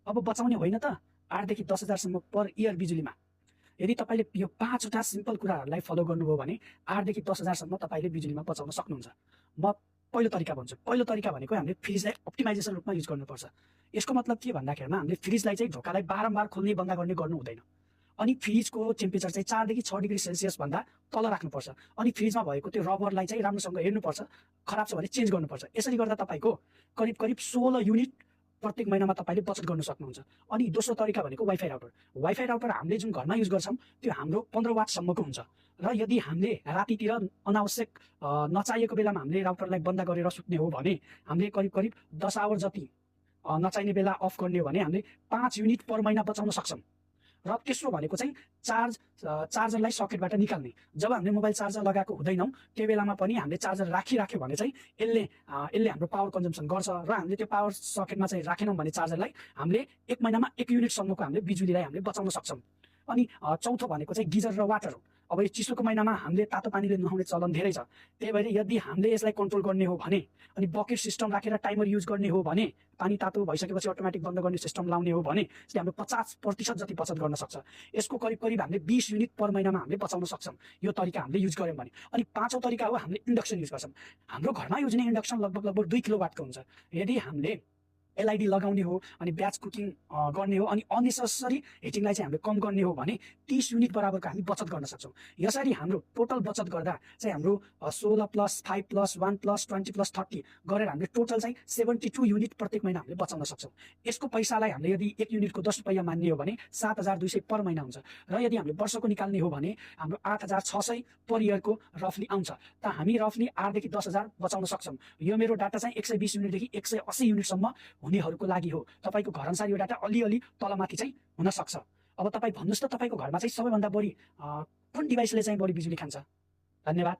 अब बचाउने होइन त 8 देखि 10,000 सम्म पर इयर बिजुलीमा। यदि तपाईले यो 5 वटा सिम्पल कुराहरूलाई फलो गर्नुभयो भने 8 देखि 10,000 सम्म तपाईले बिजुलीमा बचाउन सक्नुहुन्छ। म पहिलो तरिका भन्छु। पहिलो तरिका भनेको हामीले फ्रिजलाई अप्टिमाइजेसन रूपमा युज गर्नुपर्छ। यसको मतलब के भन्दाखेरिमा हामीले फ्रिजलाई चाहिँ ढोकालाई बारम्बार खोल्ने बन्द गर्ने गर्नु हुँदैन। अनि फ्रिजको टेम्परेचर चाहिँ 4 देखि 6 डिग्री सेल्सियस भन्दा तल राख्नुपर्छ। अनि फ्रिजमा भएको त्यो रबरलाई चाहिँ राम्रोसँग हेर्नुपर्छ, खराब छ भने चेन्ज गर्नुपर्छ। यसरी गर्दा तपाईको करिब 16 युनिट प्रत्येक महिनामा तपाईले बचत गर्न सक्नुहुन्छ। अनि दोस्रो तरिका भनेको वाइफाई राउटर। वाइफाई राउटर हामीले जुन घरमा युज गर्छौं त्यो हाम्रो 15 वाट सम्मको हुन्छ र यदि हामीले रातितिर अनावश्यक नचाहिएको बेलामा हामीले राउटरलाई बन्द गरेर सुत्ने हो भने हामीले करिब 10 आवर जति नचाहिने बेला अफ गर्ने हो भने हामीले 5 युनिट पर महिना बचाउन सक्छौं। र तेस्रो भनेको चाहिँ चार्जरलाई सकेटबाट निकाल्ने। जब हामीले मोबाइल चार्जर लगाएको हुँदैनौं त्यो बेलामा पनि हामीले चार्जर राखिराख्यो भने चाहिँ यसले हाम्रो पावर कन्जम्सन गर्छ र हामीले त्यो पावर सकेटमा चाहिँ राखेनौं भने चार्जरलाई हामीले 1 महिनामा 1 युनिट सम्मको हामीले बिजुलीलाई हामीले बचाउन सक्छौं। अनि चौथो भनेको चाहिँ गिजर र वाटर हो। अब यो चिसोको महिनामा हामीले तातो पानीले नुहाउने चलन धेरै छ। त्यही भएर यदि हामीले यसलाई कन्ट्रोल गर्ने हो भने अनि बकेट सिस्टम राखेर टाइमर युज गर्ने हो भने पानी तातो भइसकेपछि अटोमेटिक बन्द गर्ने सिस्टम लाउने हो भने यसले हाम्रो 50% जति बचत गर्न सक्छ। यसको करिब हामीले 20 युनिट पर महिनामा हामीले बचाउन सक्छौं यो तरिका हामीले युज गर्यौं भने। अनि पाँचौं तरिका हो हामीले इन्डक्सन युज गर्छौं। हाम्रो घरमा युज हुने इन्डक्सन लगभग 2 किलोवाटको हुन्छ। यदि हामीले एलआईडी लगाउने हो अनि ब्याच कुकिङ गर्ने हो अनि अननेसेसरी हिटिङलाई चाहिँ हामीले कम गर्ने हो भने 30 युनिट बराबरको हामी बचत गर्न सक्छौं। यसरी हाम्रो टोटल बचत गर्दा चाहिँ हाम्रो 16 प्लस 5 प्लस 1 प्लस 20 प्लस 30 गरेर हामीले टोटल चाहिँ 72 युनिट प्रत्येक महिना हामीले बचाउन सक्छौं। यसको पैसालाई हामीले यदि 1 युनिटको 10 रुपैयाँ मान्ने हो भने 7200 पर महिना हुन्छ र यदि हामीले वर्षको निकाल्ने हो भने हाम्रो 8600 पर इयरको रफली आउँछ। त हामी रफली 8 देखि 10,000 बचाउन सक्छौं। यो मेरो डाटा चाहिँ 120 युनिट देखि 180 युनिट सम्म हुनेहरुको लागि हो। तपाईको घरअनुसार यो डाटा अलिअलि तलमाथि चाहिँ हुन सक्छ। अब तपाई भन्नुस् त तपाईको घरमा चाहिँ सबैभन्दा बढी कुन डिभाइसले चाहिँ बढी बिजुली खान्छ? धन्यवाद।